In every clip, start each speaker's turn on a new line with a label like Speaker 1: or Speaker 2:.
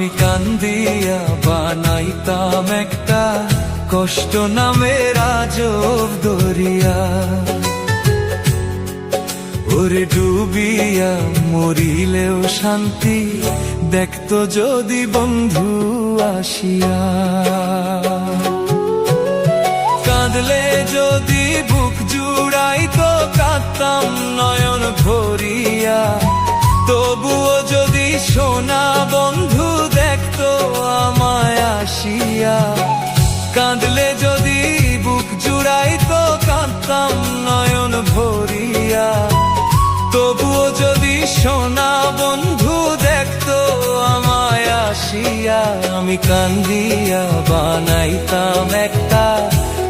Speaker 1: আমি কান্দিয়া বানাইতাম একটা কষ্ট নামের আজব দরিয়া। ওরে ডুবিয়া মরিলেও শান্তি দেখতো যদি বন্ধু আসিয়া। কাঁদলে যদি বুক জুড়াইতো কাঁদতাম নয়ন ভরিয়া। তবুও যদি সোনা বন্ধু দেখতো আমায় আসিয়া। কাঁদলে যদি বুক জুড়াইতো কাঁদতাম নয়ন ভরিয়া। তবুও যদি সোনা বন্ধু দেখতো আমায় আসিয়া। আমি কান্দিয়া বানাইতাম একটা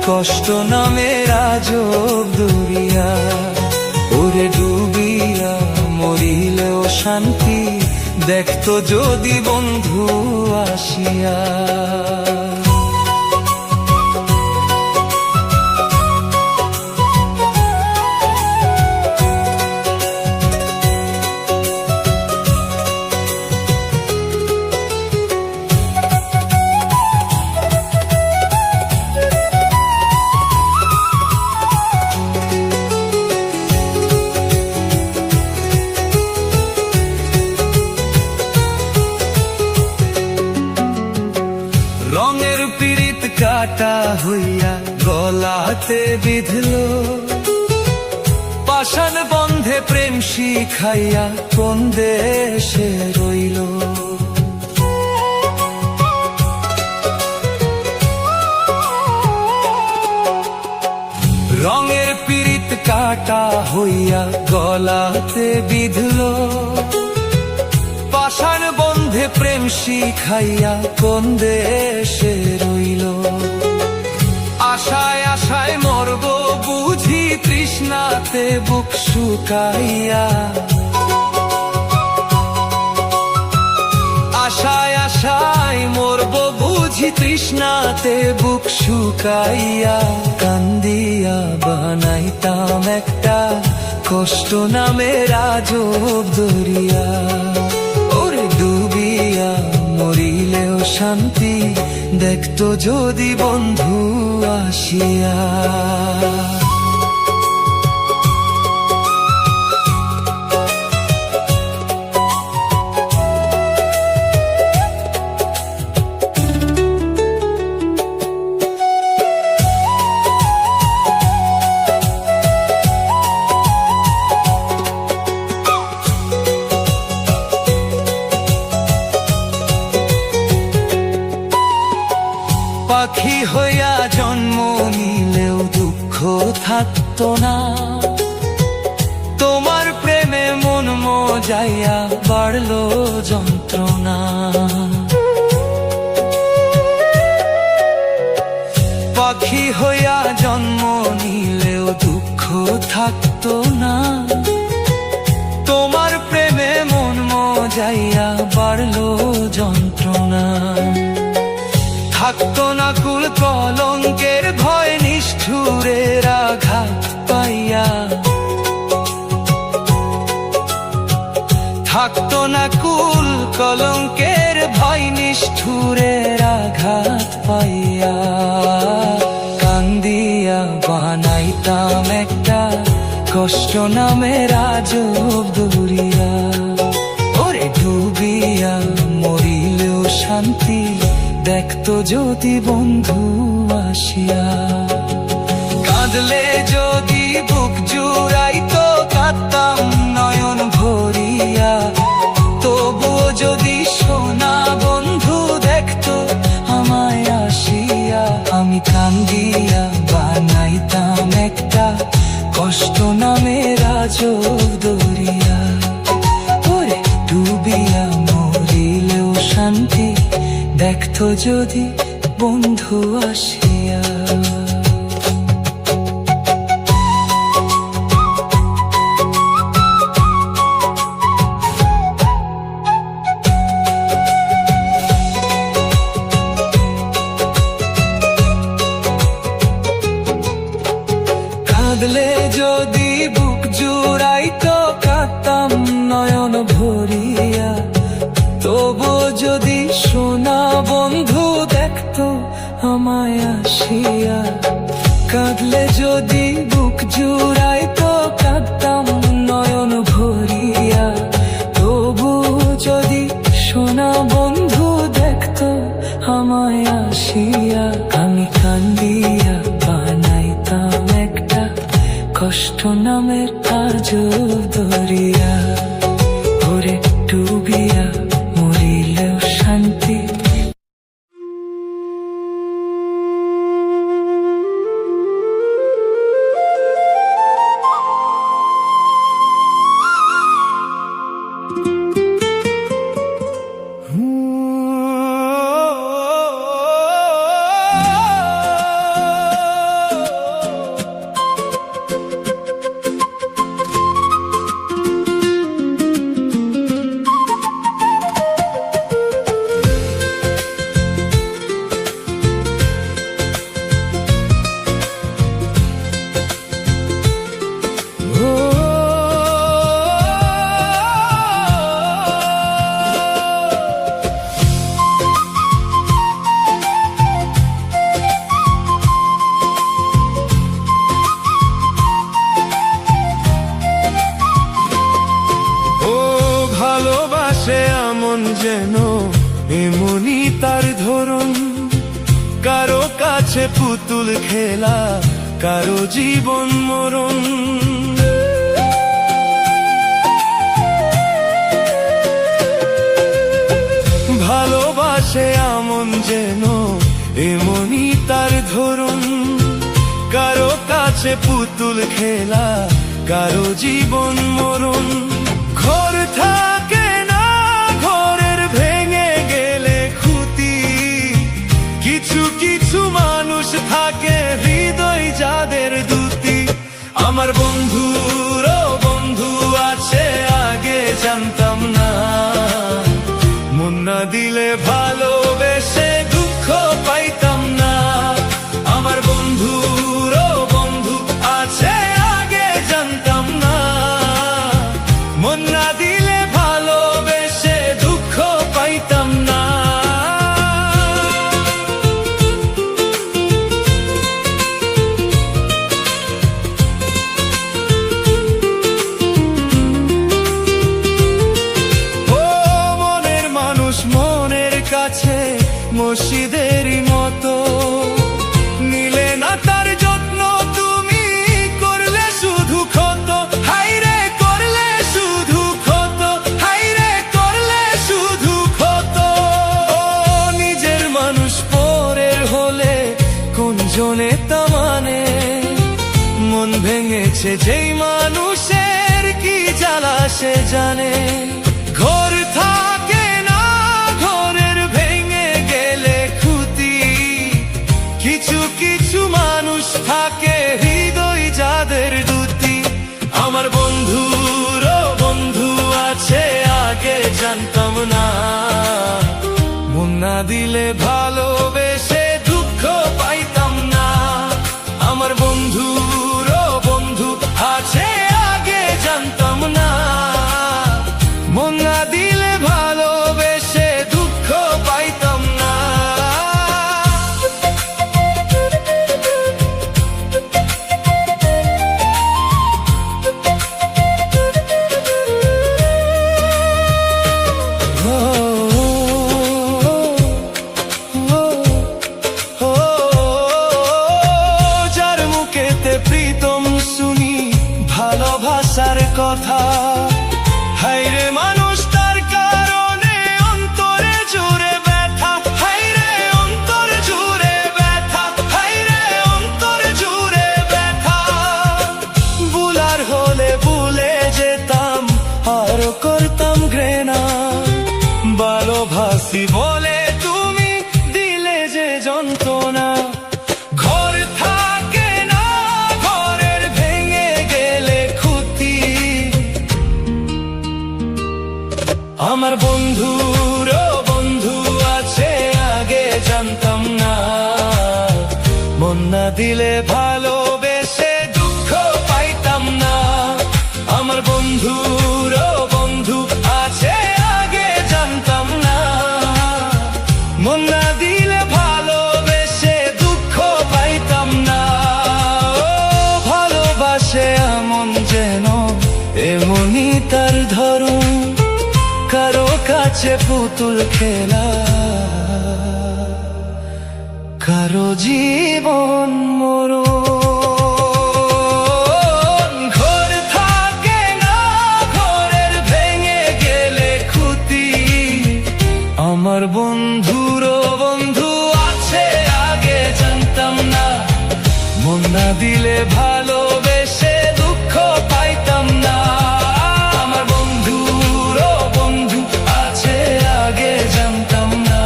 Speaker 1: কষ্ট নামের আজব দরিয়া। ওরে ডুবিয়া মরিলেও শান্তি দেখতো যদি বন্ধু আসিয়া। রঙের পীড়িত কাটা হইয়া গলাতে বিঁধলো। পাষাণ বন্ধে প্রেম শিখাইয়া কোন দেশে রইল। রঙের পীড়িত কাটা হইয়া গলাতে বিঁধলো। পাষাণ বন্ধে প্রেম শিখাইয়া কোন দেশে রইল। আশায় আশায় মরব বুঝি তৃষ্ণাতে বুক শুকাইয়া। আশায় আশায় মরব বুঝি তৃষ্ণাতে বুক শুকাইয়া। কান্দিয়া বানাইতাম একটা কষ্ট নামের আজব দরিয়া। ডুবিয়া মরিলেও শান্তি দেখতো যদি বন্ধু আসিয়া। পাখি হইয়া জন্ম নিলেও দুঃখ থাকতো না। তোমার প্রেমে মন মজাইয়া বাড়লো যন্ত্রণা। পাখি হইয়া জন্ম নিলেও দুঃখ থাকতো না। তোমার প্রেমে মন মজাইয়া বাড়লো যন্ত্রণা। থাকতো না কুল কলঙ্কের ভয় নিষ্ঠুরের আঘাত পাইয়া। থাকতো না কুল কলঙ্কের ভয় নিষ্ঠুরের আঘাত পাইয়া। কান্দিয়া বানাইতাম একটা কষ্ট নামের আজব দরিয়া। ওরে ডুবিয়া মরিলেও শান্তি দেখতো যদি বন্ধু আসিয়া। কাঁদলে যদি বুক জুড়াইতো কাঁদতাম নয়ন ভরিয়া। তবুও যদি সোনা বন্ধু দেখতো আমায় আসিয়া। আমি কান্দিয়া বানাইতাম একটা কষ্ট নামের আজব দরিয়া। ওরে ডুবিয়া মরিলেও শান্তি দেখতো যদি বন্ধু আসিয়া। কাঁদলে যদি বুক জুড়াইতো কাঁদতাম নয়ন ভরিয়া। তবু যদি নামের আজব দরিয়া, ওরে ডুবিয়া মরিলেও শান্তি।
Speaker 2: এমন যেন এমনই তার ধরন, কারো কাছে পুতুল খেলা, কারো জীবন মরণ। ভালোবাসে এমন যেন এমনই তার ধরন, কারো কাছে পুতুল খেলা, কারো জীবন মরণ। ঘর থাকে না, ঘরের ভেঙে গেলে খুঁতি, কিছু কিছু মানুষ থাকে হৃদয় যাদের দুটি। আমার বন্ধুরও বন্ধু আছে, আগে জানতাম না, মন না দিলে ভালোবেসে দুঃখ পাইতাম না। আমার বন্ধুরও বন্ধু আছে, আগে জানতাম না, মন না দিলে ভালোবেসে দুঃখ পাইতাম না। কাছে মসজিদেরই মতো, নিলে না তার যত্ন, তুমি করলে শুধু ক্ষত। হাইরে করলে শুধু ক্ষত, হাইরে করলে শুধু ক্ষত। নিজের মানুষ পরের হলে কোন জনে তা মানে, মন ভেঙেছে যেই মানুষের কি জ্বালা সে জানে। ঘর থাকে না, ঘরের ভেঙে গেলে খুঁতি, কিছু কিছু মানুষ থাকে হৃদয় যাদের দুটি। আমার বন্ধুরও বন্ধু আছে, আগে জানতাম না, মন না দিলে ভালোবেসে দুঃখ পাইতাম না। আমার বন্ধুরও বন্ধু আছে, আগে জানতাম না, মন না দিলে ভালোবেসে দুঃখ পাইতাম না। যার মুখেতে প্রীতম শুনি ভালোবাসার কথা, হাইরে মানুষ তার কারণে অন্তরে জুড়ে ব্যথা। হাইরে অন্তর জুড়ে ব্যথা, হাইরে অন্তর জুড়ে ব্যথা। বুলার হলে ভুলে যেতাম, আরো করতাম ঘৃণা, ভালোবাসি বলে তুমি দিলে যে যন্ত্রণা। ঘর থাকে না, ঘরের ভেঙে গেলে খুঁতি, আমার বন্ধুরও বন্ধু আছে, আগে জানতাম না, মন না দিলে ভালোবেসে দুঃখ পাইতাম না। আমার বন্ধুরও বন্ধু আছে, আগে জানতাম না, মন না দিলে ভালোবেসে দুঃখ পাইতাম না। ভালোবাসে এমন যেন এমনই তার ধরন, কারো কাছে পুতুল খেলা, কারো জীবন মরণ। ঘর ভালোবেসে দুঃখ পাইতাম না। আমার বন্ধুরও বন্ধু আছে আগে জানতাম না।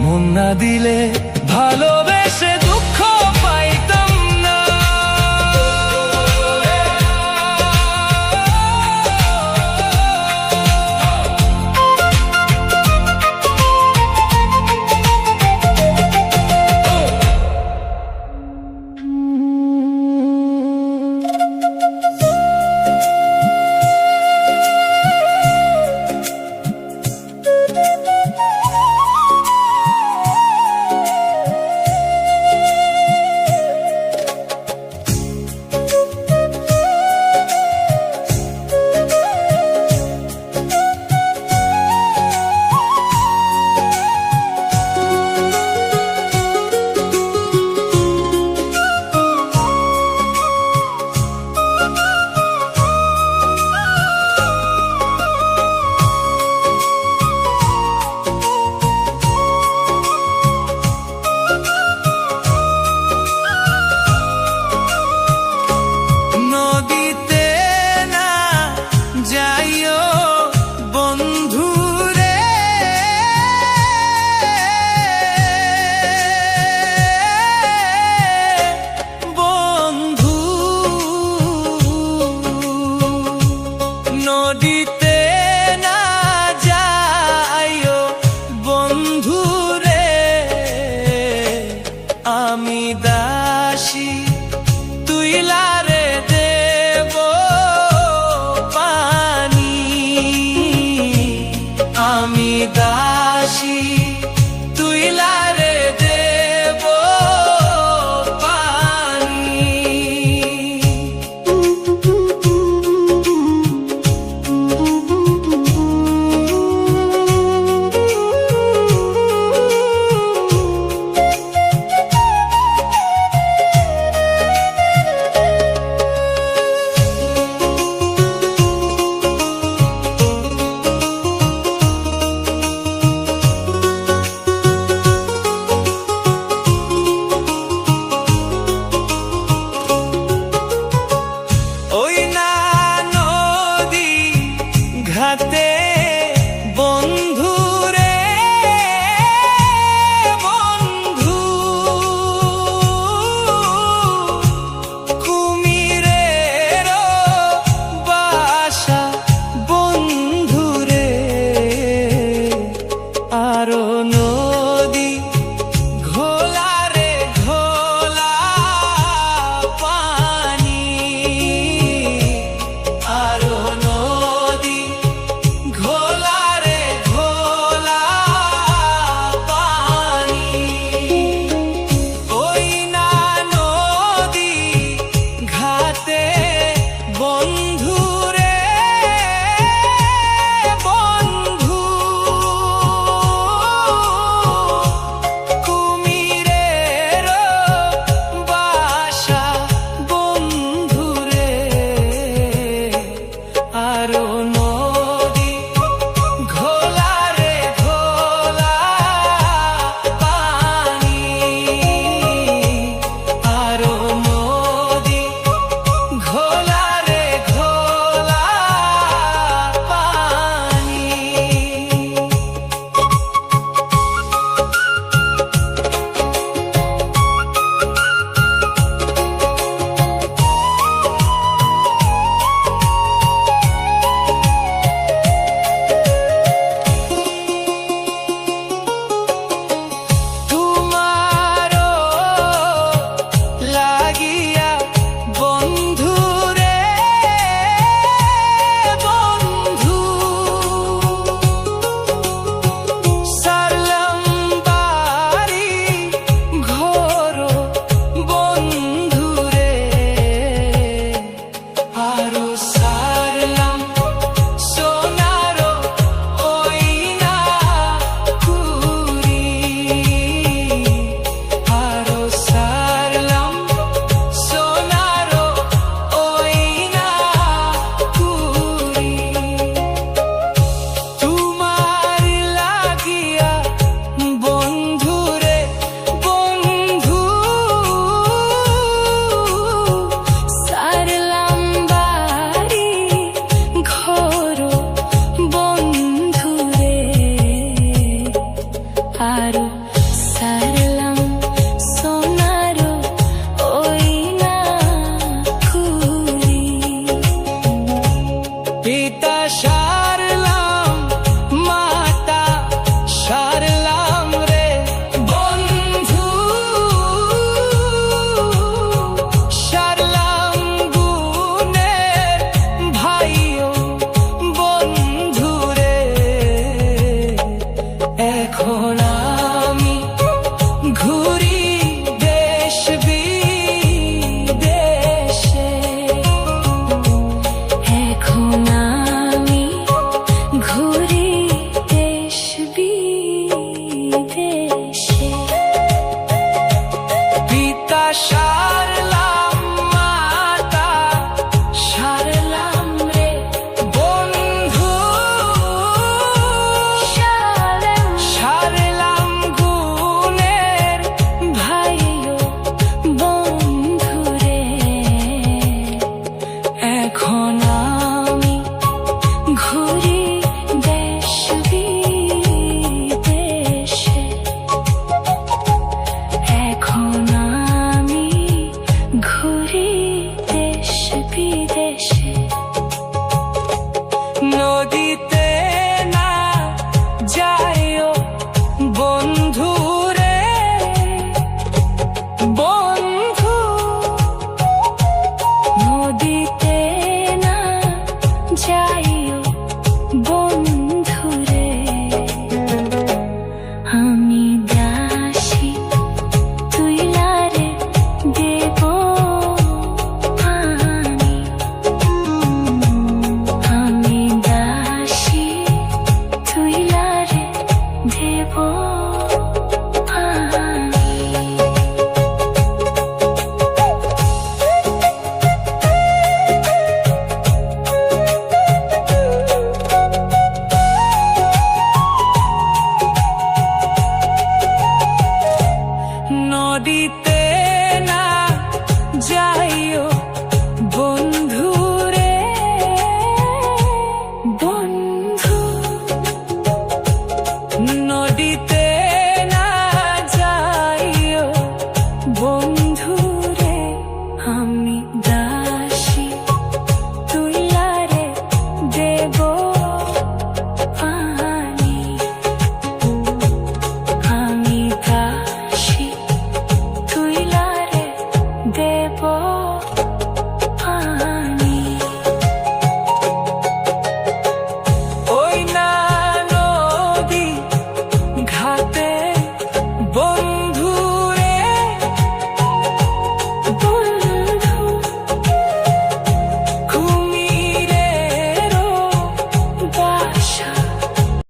Speaker 2: মন না দিলে ভালোবেসে দুঃখ পাইতাম না। নদীতে না যাইও বন্ধু রে, বন্ধু নদীতে না যাইও বন্ধু রে। আমি দাসী তুই লারে দেব পানি, আমি দাসী তুই লারে দেব পানি।
Speaker 1: মন